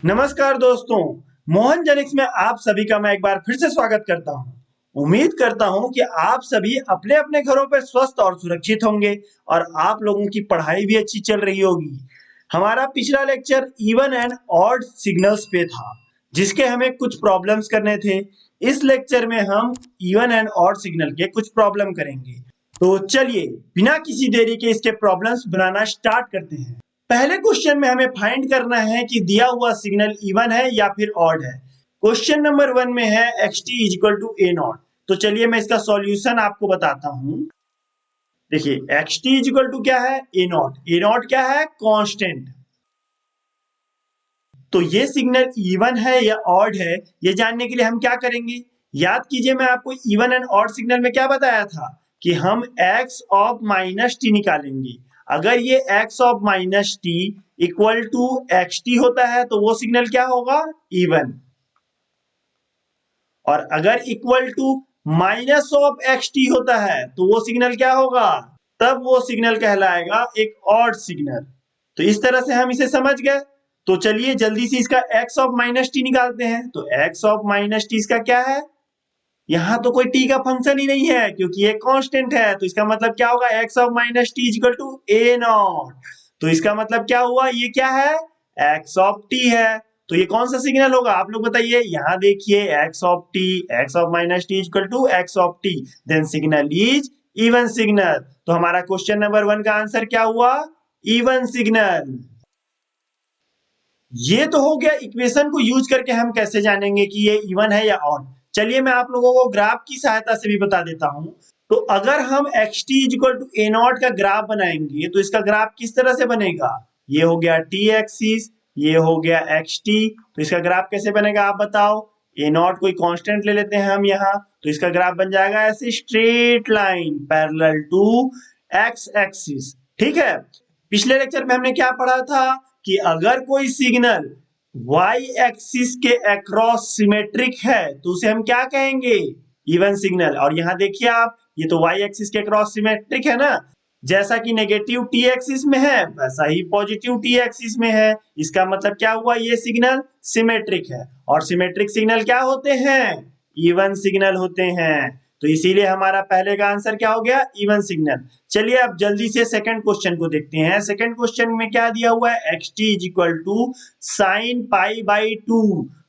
नमस्कार दोस्तों, मोहन जेनिक्स में आप सभी का मैं एक बार फिर से स्वागत करता हूं। उम्मीद करता हूं कि आप सभी अपने अपने घरों पर स्वस्थ और सुरक्षित होंगे और आप लोगों की पढ़ाई भी अच्छी चल रही होगी। हमारा पिछला lecture even and odd signals पे था, जिसके हमें कुछ प्रॉब्लम्स करने थे। इस लेक्चर में हम इवन एंड ऑड सिग्नल के कुछ प्रॉब्लम करेंगे। तो चलिए बिना किसी देरी के इसके प्रॉब्लम्स बनाना स्टार्ट करते हैं। पहले क्वेश्चन में हमें फाइंड करना है कि दिया हुआ सिग्नल इवन है या फिर ऑड है। क्वेश्चन नंबर 1 में है xt equal to A naught. तो चलिए मैं इसका सॉल्यूशन आपको बताता हूं। देखिए xt इक्वल टू क्या है, ए नॉट। ए नॉट क्या है, कांस्टेंट। तो ये सिग्नल इवन है या ऑड है, ये जानने के लिए हम क्या करेंगे। याद कीजिए मैं आपको इवन एंड ऑड सिग्नल में क्या बताया था कि हम x ऑफ माइनस टी निकालेंगे। अगर ये x of minus T equal to X T होता है तो वो सिग्नल क्या होगा, इवन। और अगर equal to minus of X T होता है तो वो सिग्नल क्या होगा, तब वो सिग्नल कहलाएगा एक ऑड सिग्नल। तो इस तरह से हम इसे समझ गए। तो चलिए जल्दी से इसका x ऑफ माइनस टी निकालते हैं। तो x ऑफ माइनस टी इसका क्या है, यहाँ तो कोई t का फंक्शन ही नहीं है क्योंकि ये कांस्टेंट है। तो इसका मतलब क्या होगा, x of minus T equal to A naught. तो इसका मतलब क्या हुआ, ये क्या है, x ऑफ t है। तो ये कौन सा सिग्नल होगा, आप लोग बताइए। यहाँ देखिए x of t, x of minus T equal to x of t, then signal is even signal. तो हमारा क्वेश्चन नंबर 1 का आंसर क्या हुआ, इवन सिग्नल। ये तो हो गया इक्वेशन को यूज करके हम कैसे जानेंगे कि ये इवन है या ऑड। चलिए मैं आप लोगों को ग्राफ की सहायता से भी बता देता हूं। तो अगर हम X T equal to A naught का ग्राफ बनाएंगे तो इसका ग्राफ किस तरह से बनेगा, ये हो गया टी एक्सिस, ये हो गया एक्स टी। तो इसका ग्राफ कैसे बनेगा आप बताओ। ए नॉट कोई कांस्टेंट ले लेते हैं हम यहाँ, तो इसका ग्राफ बन जाएगा ऐसे straight line parallel to X axis. ठीक है। पिछले लेक्चर में हमने क्या पढ़ा था कि अगर कोई सिग्नल y एक्सिस के अक्रॉस सिमेट्रिक है तो उसे हम क्या कहेंगे, इवन सिग्नल। और यहाँ देखिए आप, ये तो y एक्सिस के अक्रॉस सिमेट्रिक है ना। जैसा कि नेगेटिव t एक्सिस में है वैसा ही पॉजिटिव t एक्सिस में है। इसका मतलब क्या हुआ, ये सिग्नल सिमेट्रिक है। और सिमेट्रिक सिग्नल क्या होते हैं, इवन सिग्नल होते हैं। तो इसीलिए हमारा पहले का आंसर क्या हो गया, इवन सिग्नल। चलिए अब जल्दी से सेकंड क्वेश्चन को देखते हैं। सेकंड क्वेश्चन में क्या दिया हुआ है, X T is equal to sine pi by two.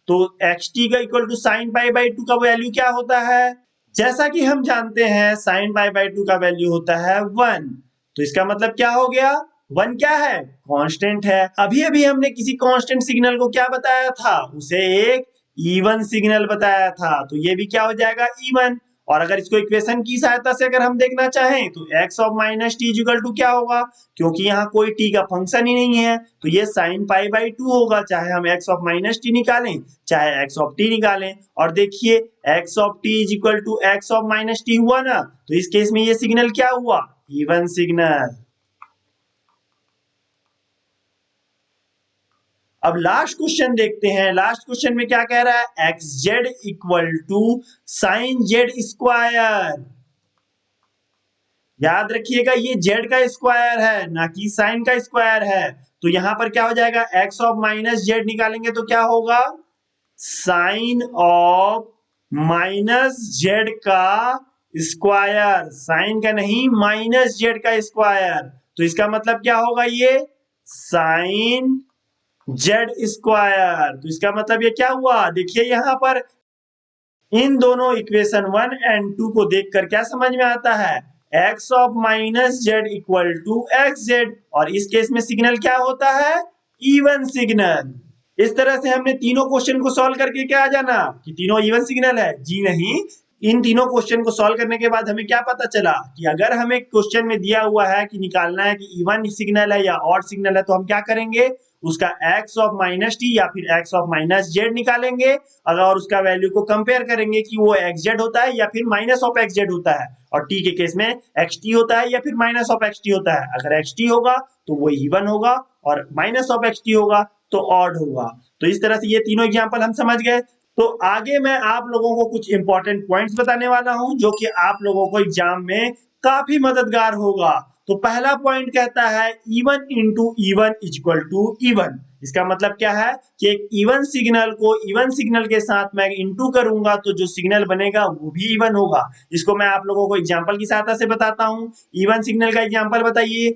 तो एक्स टी का equal to sine pi by two का वैल्यू क्या होता है, जैसा कि हम जानते हैं साइन पाई बाई टू का वैल्यू होता है 1। तो इसका मतलब क्या हो गया, 1 क्या है, कांस्टेंट है। अभी अभी हमने किसी कांस्टेंट सिग्नल को क्या बताया था, उसे एक इवन सिग्नल बताया था। तो ये भी क्या हो जाएगा, इवन। और अगर इसको इक्वेशन की सहायता से अगर हम देखना चाहें तो x of minus T equal to क्या होगा, क्योंकि यहाँ कोई t का फंक्शन ही नहीं है तो ये साइन पाई बाई टू होगा, चाहे हम x ऑफ माइनस टी निकालें चाहे x ऑफ t निकालें। और देखिए x of t equal to x of minus T हुआ ना, तो इस केस में ये सिग्नल क्या हुआ, इवन सिग्नल। अब लास्ट क्वेश्चन देखते हैं। लास्ट क्वेश्चन में क्या कह रहा है, X Z equal to sine Z square. याद रखिएगा ये जेड का स्क्वायर है ना कि साइन का स्क्वायर है। तो यहां पर क्या हो जाएगा, एक्स ऑफ माइनस जेड निकालेंगे तो क्या होगा, साइन ऑफ माइनस जेड का स्क्वायर, साइन का नहीं माइनस जेड का स्क्वायर। तो इसका मतलब क्या होगा, ये साइन जेड स्क्वायर। तो इसका मतलब ये क्या हुआ, देखिए यहां पर इन दोनों इक्वेशन 1 एंड 2 को देखकर क्या समझ में आता है, x of minus Z equal to X Z. और इस केस में सिग्नल क्या होता है, इवन सिग्नल। इस तरह से हमने तीनों क्वेश्चन को सॉल्व करके क्या आ जाना कि तीनों इवन सिग्नल है, जी नहीं। इन तीनों क्वेश्चन को सॉल्व करने के बाद हमें क्या पता चला कि अगर हमें क्वेश्चन में दिया हुआ है कि निकालना है कि इवन सिग्नल है या ऑड सिग्नल है, तो हम क्या करेंगे, उसका x ऑफ माइनस टी या फिर x ऑफ माइनस जेड निकालेंगे। अगर उसका वैल्यू को कंपेयर करेंगे कि वो एक्स जेड होता है या फिर माइनस ऑफ एक्स जेड होता है। और t के केस में एक्स टी होता है या फिर माइनस ऑफ एक्स टी होता है। अगर एक्स टी होगा तो वो इवन होगा और माइनस ऑफ एक्स टी होगा तो ऑड होगा। तो इस तरह से ये तीनों एग्जांपल हम समझ गए। तो आगे मैं आप लोगों को कुछ इंपॉर्टेंट पॉइंट्स बताने वाला हूं जो कि आप लोगों को एग्जाम में काफी मददगार होगा। तो पहला पॉइंट कहता है even into even equal to even. इसका मतलब क्या है कि एक इवन सिग्नल को इवन सिग्नल के साथ मैं इंटू करूंगा तो जो सिग्नल बनेगा वो भी इवन होगा। इसको मैं आप लोगों को एग्जांपल की सहायता से बताता हूं। इवन सिग्नल का एग्जांपल बताइए,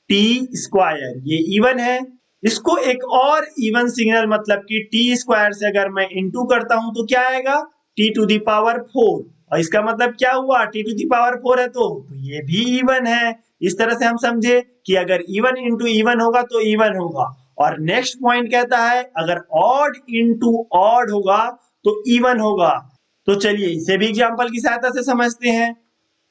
टी स्क्वायर, ये इवन है। इसको एक और इवन सिग्नल मतलब कि टी स्क्वायर से अगर मैं इंटू करता हूं तो क्या आएगा, टी टू दी पावर 4। और इसका मतलब क्या हुआ, टी टू दी पावर 4 है तो ये भी इवन है। इस तरह से हम समझे कि अगर इवन इंटू इवन होगा तो इवन होगा। और नेक्स्ट पॉइंट कहता है अगर ऑड इंटू ऑड होगा तो इवन होगा। तो चलिए इसे भी एग्जांपल की सहायता से समझते हैं।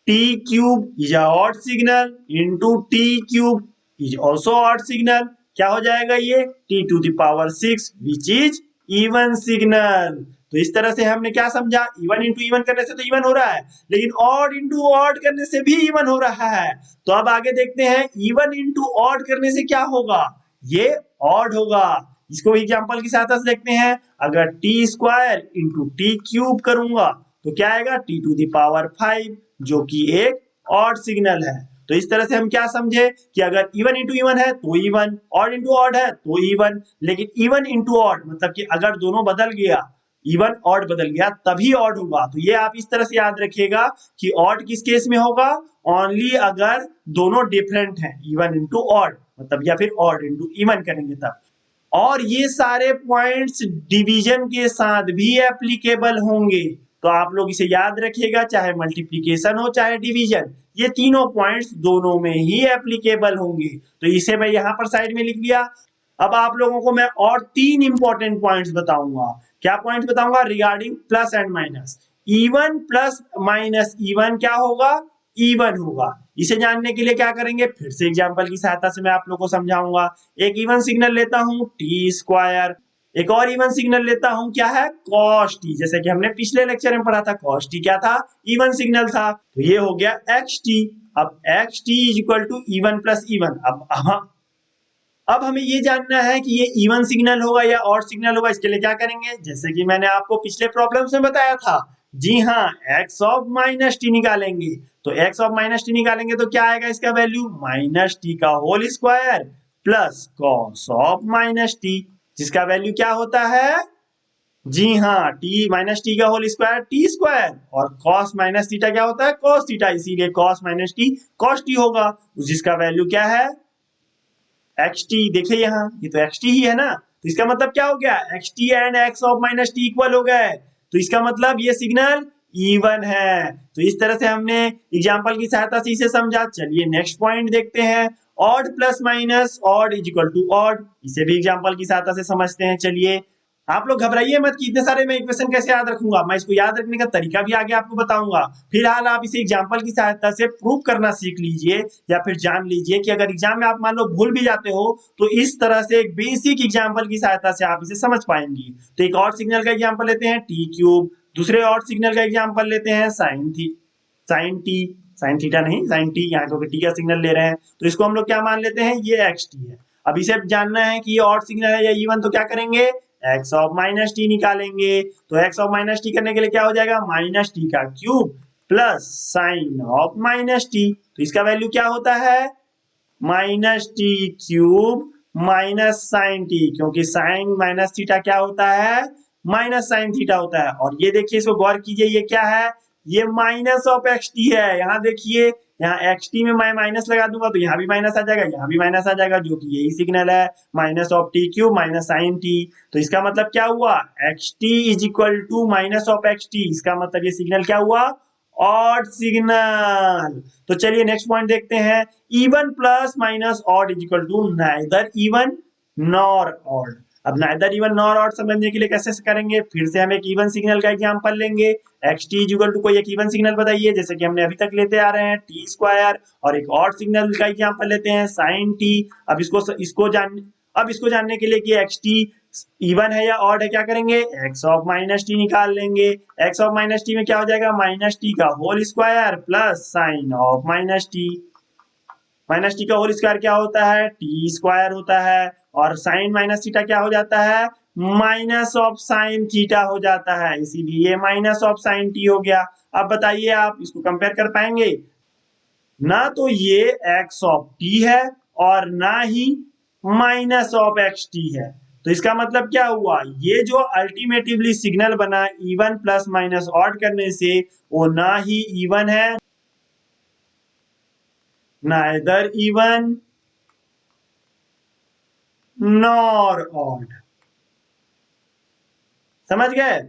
T cube is a odd signal into T cube is also odd signal. क्या हो जाएगा ये, T to the power 6 which is even signal. तो इस तरह से हमने क्या समझा, इवन इंटू इवन करने से तो इवन हो रहा है, लेकिन ऑड इंटू ऑड करने से भी इवन हो रहा है। तो अब आगे देखते हैं इवन इंटू ऑड करने से क्या होगा, ये ऑड होगा। इसको एग्जांपल की सहायता से देखते हैं। अगर T square into T cube करूंगा तो क्या आएगा, टी टू द पावर 5 जो कि एक ऑड सिग्नल है। तो इस तरह से हम क्या समझे कि अगर इवन इंटू इवन है तो इवन, ऑड इंटू ऑड है तो इवन। लेकिन इवन इंटू ऑड मतलब कि अगर दोनों बदल गया, इवन ऑड बदल गया तभी ऑड होगा। तो ये आप इस तरह से याद रखिएगा कि ऑड किस केस में होगा, ओनली अगर दोनों डिफरेंट हैं, इवन इंटू ऑड मतलब, या फिर ऑड इंटू इवन करेंगे तब। और ये सारे पॉइंट्स डिवीजन के साथ भी एप्लीकेबल होंगे। तो आप लोग इसे याद रखिएगा, चाहे मल्टीप्लिकेशन हो चाहे डिवीजन, ये तीनों पॉइंट्स दोनों में ही एप्लीकेबल होंगे। तो इसे मैं यहाँ पर साइड में लिख लिया। अब आप लोगों को मैं और 3 इंपॉर्टेंट पॉइंट्स बताऊंगा। क्या पॉइंट्स बताऊंगा, regarding plus and minus. Even plus minus even क्या होगा, इवन होगा। इसे जानने के लिए क्या करेंगे, फिर से एग्जांपल की सहायता से मैं आप लोगों को समझाऊंगा। एक इवन सिग्नल लेता हूं टी स्क्वायर, एक और इवन सिग्नल लेता हूं क्या है, कॉस टी। जैसे कि हमने पिछले लेक्चर में पढ़ा था, कॉस टी क्या था, इवन सिग्नल था। तो ये हो गया एक्स टी। अब X T is equal to even plus even. अब हमें ये जानना है कि ये इवन सिग्नल होगा या ऑड सिग्नल होगा। इसके लिए क्या करेंगे, जैसे कि मैंने आपको पिछले प्रॉब्लम्स में बताया था, जी हाँ, एक्स ऑफ माइनस टी निकालेंगे। तो एक्स ऑफ माइनस टी निकालेंगे तो क्या आएगा इसका वैल्यू, माइनस टी का whole square plus cos of minus T, जिसका वैल्यू क्या होता है, जी हाँ, टी माइनस टी का होल स्क्वायर टी स्क्वायर, और कॉस माइनस थीटा क्या होता है, कॉस थीटा, इसीलिए cos minus T cos T होगा, जिसका वैल्यू क्या है, एक्स टी। देखिए यहाँ ये तो एक्स टी ही है ना, तो इसका मतलब क्या हो गया, X T and x of minus T equal हो गए। तो इसका मतलब ये सिग्नल इवन है। तो इस तरह से हमने एग्जांपल की सहायता से इसे समझा। चलिए नेक्स्ट पॉइंट देखते हैं, odd plus minus odd is equal to odd. इसे भी एग्जांपल की सहायता से समझते हैं। चलिए आप लोग घबराइए मत कि इतने सारे मैं इक्वेशन कैसे याद रखूंगा, मैं इसको याद रखने का तरीका भी आगे आपको बताऊंगा। फिलहाल आप इसे एग्जांपल की सहायता से प्रूव करना सीख लीजिए या फिर जान लीजिए कि अगर एग्जाम में आप मान लो भूल भी जाते हो तो इस तरह से एक बेसिक एग्जांपल की सहायता से आप इसे समझ पाएंगे। तो एक और सिग्नल का एग्जांपल लेते हैं टी क्यूब, दूसरे और सिग्नल का एग्जांपल लेते हैं साइन टी, साइन थीटा नहीं, साइन टी, यहाँ क्योंकि टी का सिग्नल ले रहे हैं तो इसको हम लोग क्या मान लेते हैं, ये एक्स टी है। अब इसे जानना है कि ये ऑड सिग्नल है या इवन, तो क्या करेंगे, एक्स ऑफ माइनस टी निकालेंगे। तो एक्स ऑफ माइनस टी करने के लिए क्या हो जाएगा, माइनस टी का cube plus sine of minus T. तो इसका वैल्यू क्या होता है, minus T cube minus sine T, क्योंकि साइन माइनस थीटा क्या होता है, माइनस साइन थीटा होता है। और ये देखिए इसको गौर कीजिए, ये क्या है, ये माइनस ऑफ एक्स टी है। यहाँ देखिए, यहाँ एक्स टी में मैं माइनस लगा दूंगा तो यहाँ भी माइनस आ जाएगा, यहाँ भी माइनस आ जाएगा, जो कि यही सिग्नल है, minus of T cube minus sine T. तो इसका मतलब क्या हुआ, X T is equal to minus of X T. इसका मतलब ये सिग्नल क्या हुआ, ऑड सिग्नल। तो चलिए नेक्स्ट पॉइंट देखते हैं, even plus minus odd is equal to neither even nor odd. अब नाइदर इवन नॉर ऑड समझने के लिए कैसे करेंगे, फिर से हम एक इवन सिग्नल का एग्जांपल लेंगे। X T is equal to कोई एक इवन सिग्नल बताइए, जैसे कि हमने अभी तक लेते आ रहे हैं टी स्क्वायर, और एक ऑड सिग्नल का एग्जांपल लेते हैं साइन टी। अब इसको जानने के लिए कि एक्स टी इवन है या ऑड है, क्या करेंगे, एक्स ऑफ माइनस टी निकाल लेंगे। एक्स ऑफ माइनस टी में क्या हो जाएगा, माइनस टी का whole square plus sine of minus T. Minus T का होल स्क्वायर क्या होता है, टी स्क्वायर होता है, और साइन माइनस थीटा क्या हो जाता है, माइनस ऑफ साइन थीटा हो जाता है, इसीलिए माइनस ऑफ साइन टी हो गया। अब बताइए आप इसको कंपेयर कर पाएंगे, ना तो ये x ऑफ t है और ना ही माइनस ऑफ एक्स टी है। तो इसका मतलब क्या हुआ, ये जो अल्टीमेटिवली सिग्नल बना इवन प्लस माइनस ऑड करने से, वो ना ही इवन है, नाइदर इवन नॉर ऑड। समझ गए?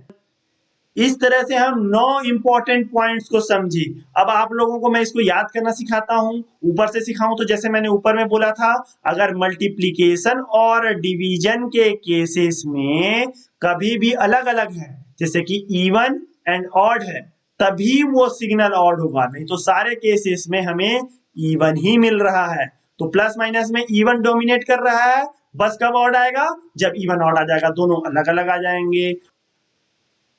इस तरह से हम 9 इंपॉर्टेंट पॉइंट्स को समझे। अब आप लोगों को मैं इसको याद करना सिखाता हूं। ऊपर से सिखाऊं तो जैसे मैंने ऊपर में बोला था, अगर मल्टीप्लिकेशन और डिवीजन के केसेस में कभी भी अलग अलग है, जैसे कि इवन एंड ऑड है, तभी वो सिग्नल ऑड होगा, नहीं तो सारे केसेस में हमें इवन ही मिल रहा है। तो प्लस माइनस में इवन डोमिनेट कर रहा है, बस कब ऑड आएगा, जब इवन ऑड आ जाएगा, दोनों अलग अलग आ जाएंगे।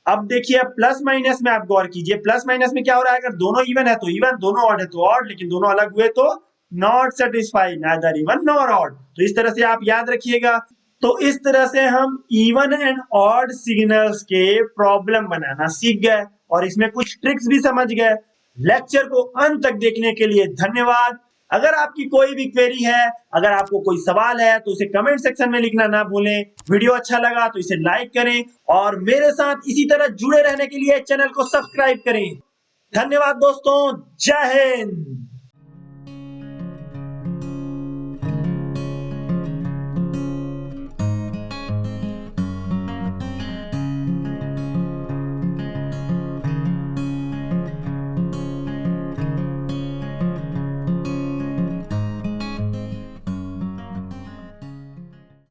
अब देखिए प्लस माइनस में आप गौर कीजिए, प्लस माइनस में क्या हो रहा है, अगर दोनों इवन है तो इवन, दोनों ऑड है तो ऑड, लेकिन दोनों अलग हुए तो not satisfy, neither even nor odd. तो इस तरह से आप याद रखिएगा। तो इस तरह से हम इवन एंड ऑड सिग्नल्स के प्रॉब्लम बनाना सीख गए और इसमें कुछ ट्रिक्स भी समझ गए। लेक्चर को अंत तक देखने के लिए धन्यवाद। अगर आपकी कोई भी क्वेरी है, अगर आपको कोई सवाल है तो उसे कमेंट सेक्शन में लिखना ना भूलें। वीडियो अच्छा लगा तो इसे लाइक करें और मेरे साथ इसी तरह जुड़े रहने के लिए चैनल को सब्सक्राइब करें। धन्यवाद दोस्तों, जय हिंद।